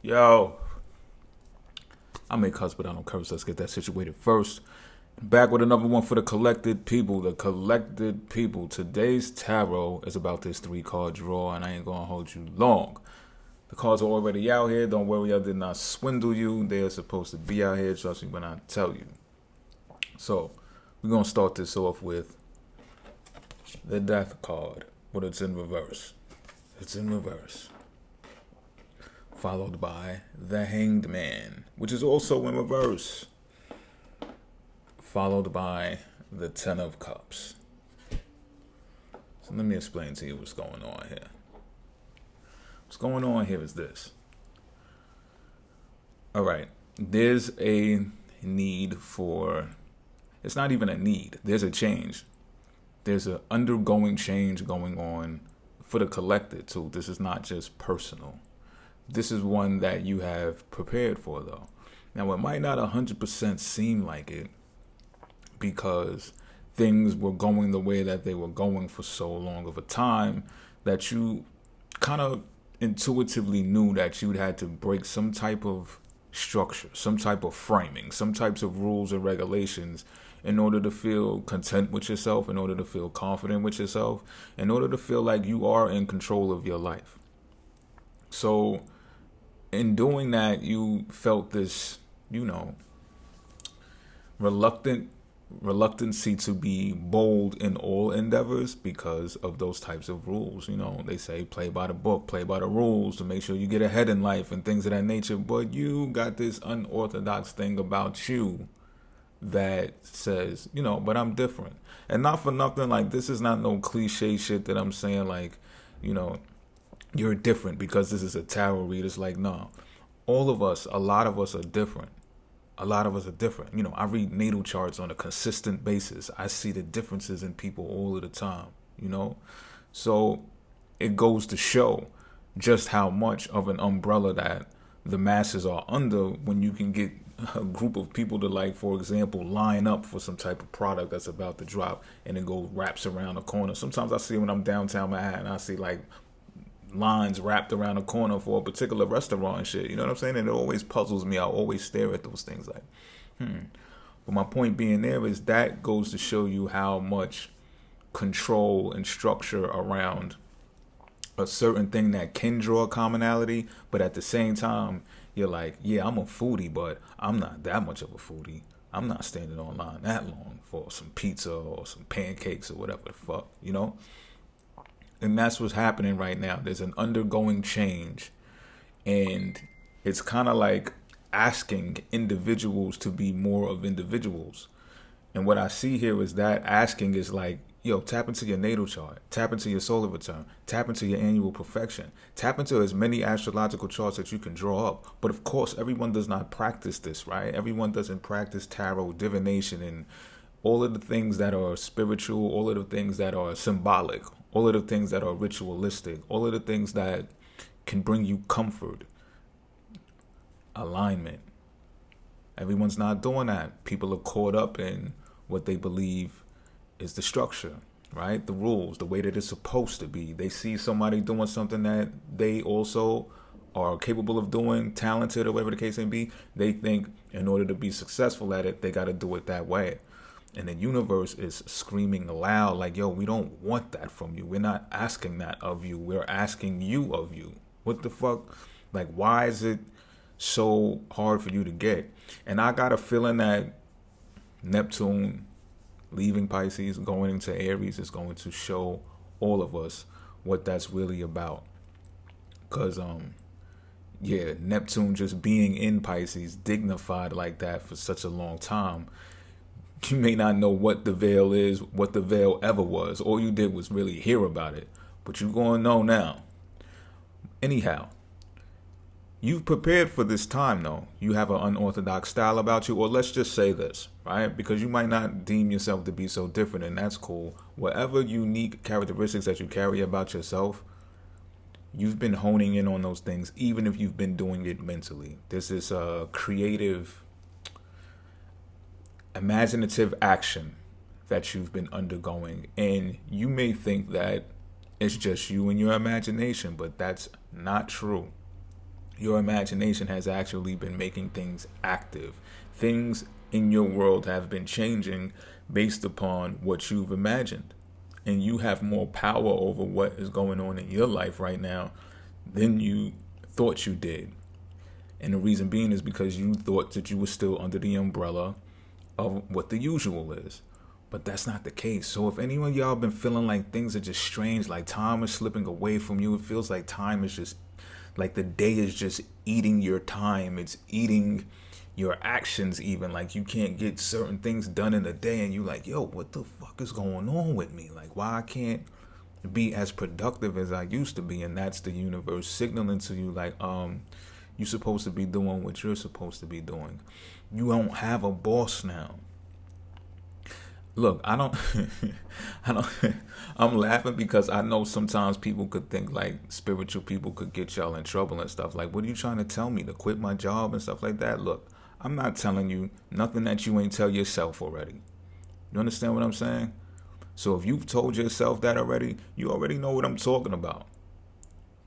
Yo, I may cuss, but I don't curse. Let's get that situated first. Back with another one for the collected people. The collected people. Today's tarot is about this 3-card draw, and I ain't gonna hold you long. The cards are already out here. Don't worry, I did not swindle you. They are supposed to be out here. Trust me when I tell you. So, we're gonna start this off with the Death card, but it's in reverse. It's in reverse. Followed by the Hanged Man, which is also in reverse. Followed by the Ten of Cups. So let me explain to you what's going on here. What's going on here is this. Alright, there's a need for, it's not even a need, there's a change. There's an undergoing change going on for the collected too. This is not just personal. This is one that you have prepared for though. Now it might not 100% seem like it because things were going the way that they were going for so long of a time that you kind of intuitively knew that you'd had to break some type of structure, some type of framing, some types of rules and regulations in order to feel content with yourself, in order to feel confident with yourself, in order to feel like you are in control of your life. So in doing that, you felt this, reluctancy to be bold in all endeavors because of those types of rules. They say play by the book, play by the rules to make sure you get ahead in life and things of that nature. But you got this unorthodox thing about you that says, but I'm different. And not for nothing, like this is not no cliche shit that I'm saying like, you're different because this is a tarot read. It's like, no, all of us, a lot of us are different. A lot of us are different. I read natal charts on a consistent basis. I see the differences in people all of the time, So it goes to show just how much of an umbrella that the masses are under when you can get a group of people to, like, for example, line up for some type of product that's about to drop and it goes wraps around the corner. Sometimes I see when I'm downtown Manhattan, I see like lines wrapped around the corner for a particular restaurant and shit. You know what I'm saying? And it always puzzles me. I always stare at those things like, But my point being there is that goes to show you how much control and structure around a certain thing that can draw commonality, but at the same time, you're like, yeah, I'm a foodie, but I'm not that much of a foodie. I'm not standing online that long for some pizza or some pancakes or whatever the fuck, And that's what's happening right now. There's an undergoing change, and it's kind of like asking individuals to be more of individuals. And what I see here is that asking is like, yo, tap into your natal chart, tap into your solar return, tap into your annual perfection, tap into as many astrological charts that you can draw up. But of course, everyone does not practice this, right? Everyone doesn't practice tarot, divination, and all of the things that are spiritual, all of the things that are symbolic, all of the things that are ritualistic, all of the things that can bring you comfort, alignment. Everyone's not doing that. People are caught up in what they believe is the structure, right? The rules, the way that it's supposed to be. They see somebody doing something that they also are capable of doing, talented or whatever the case may be. They think in order to be successful at it, they got to do it that way. And the universe is screaming loud like, yo, we don't want that from you. We're not asking that of you. We're asking you of you. What the fuck? Like, why is it so hard for you to get? And I got a feeling that Neptune leaving Pisces, going into Aries is going to show all of us what that's really about. Because, Neptune just being in Pisces, dignified like that for such a long time, you may not know what the veil is, what the veil ever was. All you did was really hear about it. But you're going to know now. Anyhow, you've prepared for this time, though. You have an unorthodox style about you, or let's just say this, right? Because you might not deem yourself to be so different, and that's cool. Whatever unique characteristics that you carry about yourself, you've been honing in on those things, even if you've been doing it mentally. There's this creative, imaginative action that you've been undergoing, and you may think that it's just you and your imagination, but that's not true. Your imagination has actually been making things active. Things in your world have been changing based upon what you've imagined. And you have more power over what is going on in your life right now than you thought you did. And the reason being is because you thought that you were still under the umbrella of what the usual is. But that's not the case. So if any of y'all been feeling like things are just strange, like time is slipping away from you, it feels like time is just, like the day is just eating your time. It's eating your actions even. Like you can't get certain things done in a day and you like, yo, what the fuck is going on with me? Like why I can't be as productive as I used to be? And that's the universe signaling to you like, you're supposed to be doing what you're supposed to be doing. You don't have a boss now. Look, I don't, I'm laughing because I know sometimes people could think like spiritual people could get y'all in trouble and stuff. Like, what are you trying to tell me, to quit my job and stuff like that? Look, I'm not telling you nothing that you ain't tell yourself already. You understand what I'm saying? So if you've told yourself that already, you already know what I'm talking about.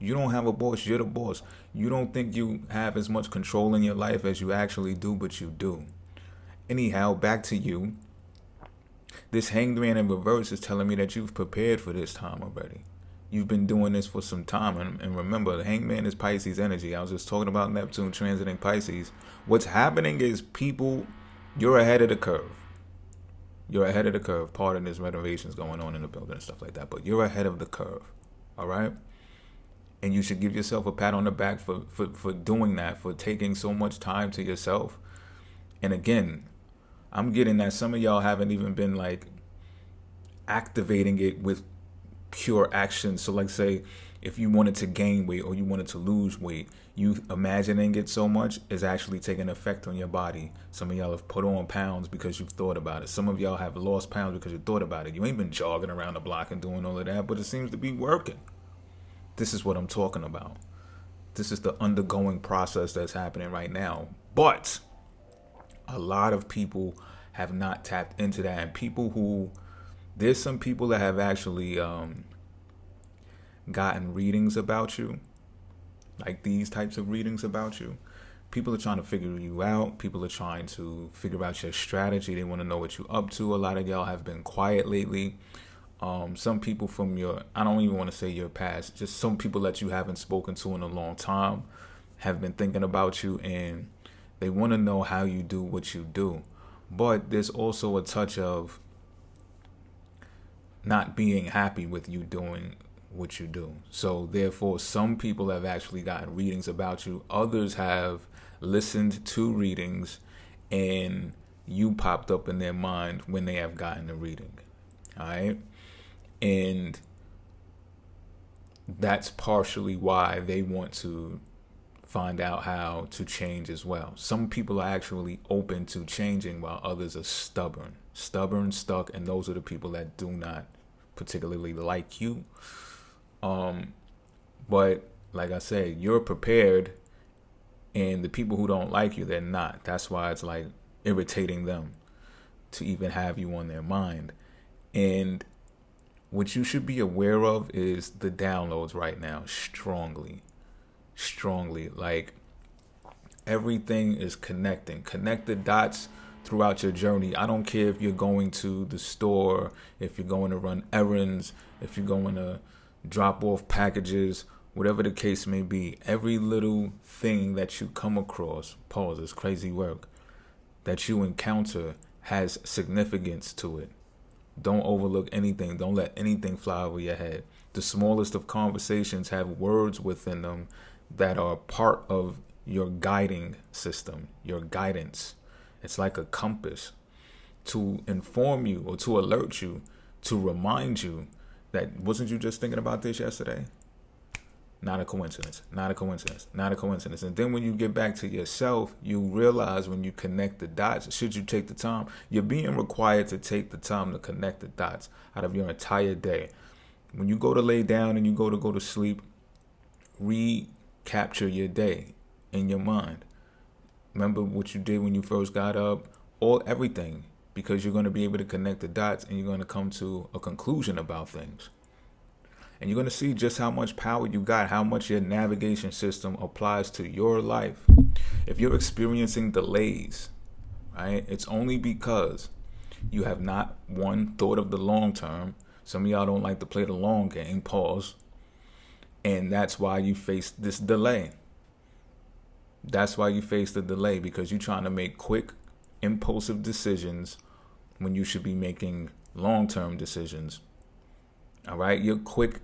You don't have a boss, you're the boss. You don't think you have as much control in your life as you actually do, but you do. Anyhow, back to you. This Hanged Man in reverse is telling me that you've prepared for this time already. You've been doing this for some time. And remember, the Hanged Man is Pisces energy. I was just talking about Neptune transiting Pisces. What's happening is people, you're ahead of the curve. You're ahead of the curve. Pardon, there's renovations going on in the building and stuff like that. But you're ahead of the curve. All right? And you should give yourself a pat on the back for doing that, for taking so much time to yourself. And again, I'm getting that some of y'all haven't even been like activating it with pure action. So like say, if you wanted to gain weight or you wanted to lose weight, you imagining it so much is actually taking effect on your body. Some of y'all have put on pounds because you've thought about it. Some of y'all have lost pounds because you thought about it. You ain't been jogging around the block and doing all of that, but it seems to be working. This is what I'm talking about. This is the undergoing process that's happening right now. But a lot of people have not tapped into that. And there's some people that have actually gotten readings about you, like these types of readings about you. People are trying to figure you out. People are trying to figure out your strategy. They want to know what you're up to. A lot of y'all have been quiet lately. Some people from I don't even want to say your past, just some people that you haven't spoken to in a long time have been thinking about you, and they want to know how you do what you do. But there's also a touch of not being happy with you doing what you do. So therefore, some people have actually gotten readings about you. Others have listened to readings and you popped up in their mind when they have gotten a reading. All right. And that's partially why they want to find out how to change as well. Some people are actually open to changing while others are stubborn, stuck, and those are the people that do not particularly like you. But like I said, you're prepared, and the people who don't like you, they're not. That's why it's like irritating them to even have you on their mind. And what you should be aware of is the downloads right now, strongly. Like everything is connecting. Connect the dots throughout your journey. I don't care if you're going to the store, if you're going to run errands, if you're going to drop off packages, whatever the case may be. Every little thing that you come across, pause, it's crazy work, that you encounter has significance to it. Don't overlook anything. Don't let anything fly over your head. The smallest of conversations have words within them that are part of your guiding system, your guidance. It's like a compass to inform you or to alert you, to remind you that wasn't you just thinking about this yesterday? Not a coincidence. And then when you get back to yourself, you realize when you connect the dots, should you take the time, you're being required to take the time to connect the dots out of your entire day. When you go to lay down and you go to sleep, recapture your day in your mind. Remember what you did when you first got up, everything, because you're going to be able to connect the dots and you're going to come to a conclusion about things. And you're going to see just how much power you got, how much your navigation system applies to your life. If you're experiencing delays, right, it's only because you have not, one, thought of the long term. Some of y'all don't like to play the long game, pause. And that's why you face this delay. That's why you face the delay, because you're trying to make quick, impulsive decisions when you should be making long-term decisions. All right? Your quick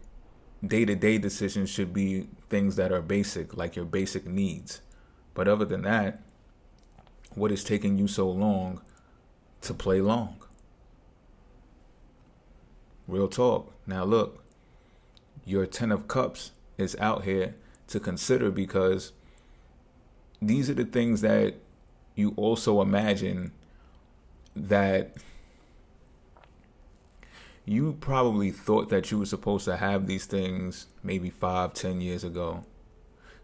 day-to-day decisions should be things that are basic, like your basic needs. But other than that, what is taking you so long to play long? Real talk. Now look, your 10 of Cups is out here to consider, because these are the things that you also imagine that you probably thought that you were supposed to have these things maybe 5-10 years ago.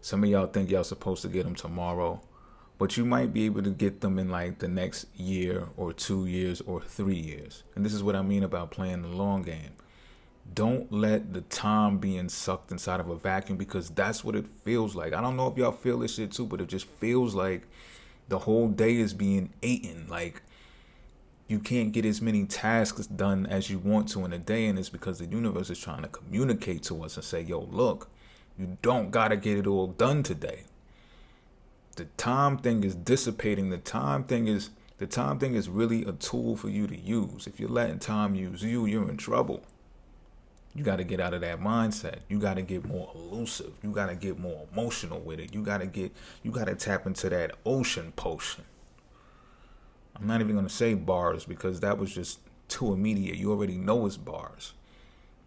Some of y'all think y'all supposed to get them tomorrow, but you might be able to get them in like the next year or 2 years or 3 years. And this is what I mean about playing the long game. Don't let the time being sucked inside of a vacuum, because that's what it feels like. I don't know if y'all feel this shit too, but it just feels like the whole day is being eaten. Like you can't get as many tasks done as you want to in a day, and it's because the universe is trying to communicate to us and say, yo, look, you don't gotta get it all done today. The time thing is dissipating. The time thing is really a tool for you to use. If you're letting time use you, you're in trouble. You got to get out of that mindset. You got to get more elusive. You got to get more emotional with it. You got to tap into that ocean potion. I'm not even going to say bars, because that was just too immediate. You already know it's bars,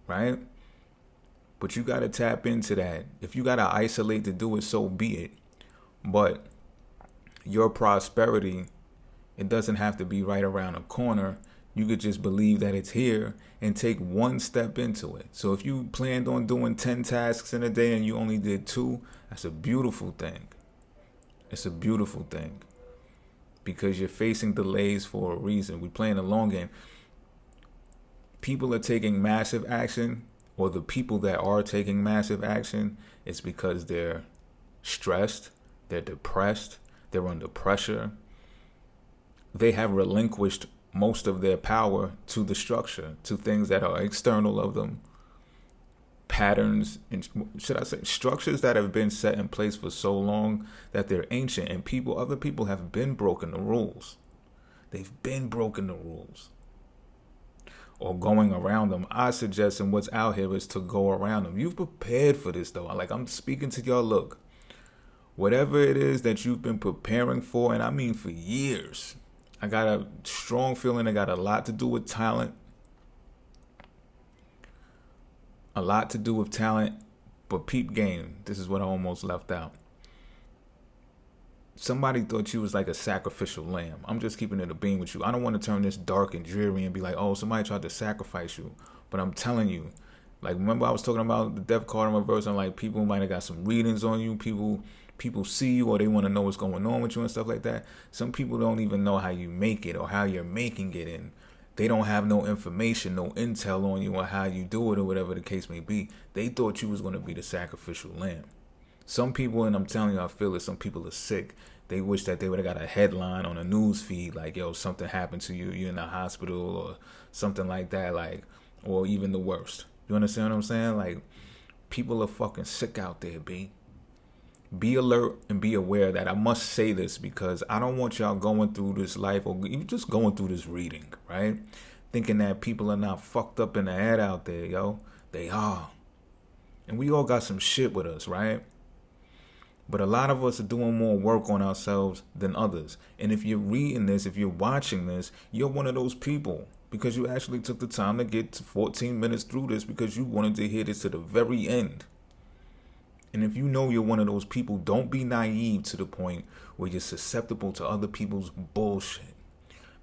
right? But you got to tap into that. If you got to isolate to do it, so be it. But your prosperity, it doesn't have to be right around the corner. You could just believe that it's here and take one step into it. So if you planned on doing 10 tasks in a day and you only did 2, that's a beautiful thing. It's a beautiful thing, because you're facing delays for a reason. We're playing a long game. People are taking massive action, or the people that are taking massive action, it's because they're stressed, they're depressed, they're under pressure. They have relinquished most of their power to the structure, to things that are external of them, patterns, and should I say structures that have been set in place for so long that they're ancient, and other people have been broken the rules. They've been broken the rules, or going around them. I suggest, and what's out here is to go around them. You've prepared for this though. Like, I'm speaking to y'all. Look, whatever it is that you've been preparing for, and I mean for years, I got a strong feeling it got a lot to do with talent. A lot to do with talent. But peep game, this is what I almost left out. Somebody thought you was like a sacrificial lamb. I'm just keeping it a beam with you. I don't want to turn this dark and dreary and be like, oh, somebody tried to sacrifice you. But I'm telling you, like, remember I was talking about the death card in reverse, and like people might have got some readings on you. People see you, or they want to know what's going on with you and stuff like that. Some people don't even know how you make it or how you're making it, and they don't have no information, no intel on you or how you do it or whatever the case may be. They thought you was going to be the sacrificial lamb. Some people, and I'm telling you, I feel it, some people are sick. They wish that they would have got a headline on a news feed like, yo, something happened to you, you're in the hospital or something like that, like, or even the worst. You understand what I'm saying? Like, people are fucking sick out there, B. Be alert and be aware that I must say this, because I don't want y'all going through this life, or even just going through this reading, right, thinking that people are not fucked up in the head out there, yo. They are. And we all got some shit with us, right? But a lot of us are doing more work on ourselves than others. And if you're reading this, if you're watching this, you're one of those people, because you actually took the time to get to 14 minutes through this, because you wanted to hear this to the very end. And if you know you're one of those people, don't be naive to the point where you're susceptible to other people's bullshit.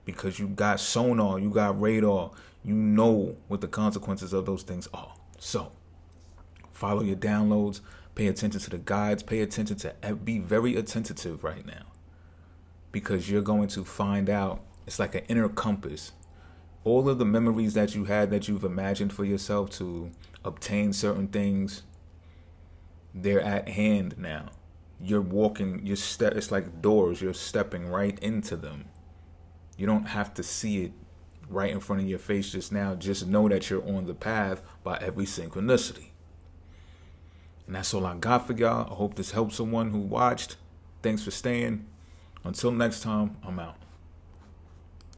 Because you got sonar, you got radar, you know what the consequences of those things are. So, follow your downloads, pay attention to the guides, pay attention to, be very attentive right now. Because you're going to find out, it's like an inner compass. All of the memories that you had, that you've imagined for yourself to obtain certain things, they're at hand now. You're walking, it's like doors, you're stepping right into them. You don't have to see it right in front of your face just now. Just know that you're on the path by every synchronicity. And that's all I got for y'all. I hope this helped someone who watched. Thanks for staying. Until next time, I'm out.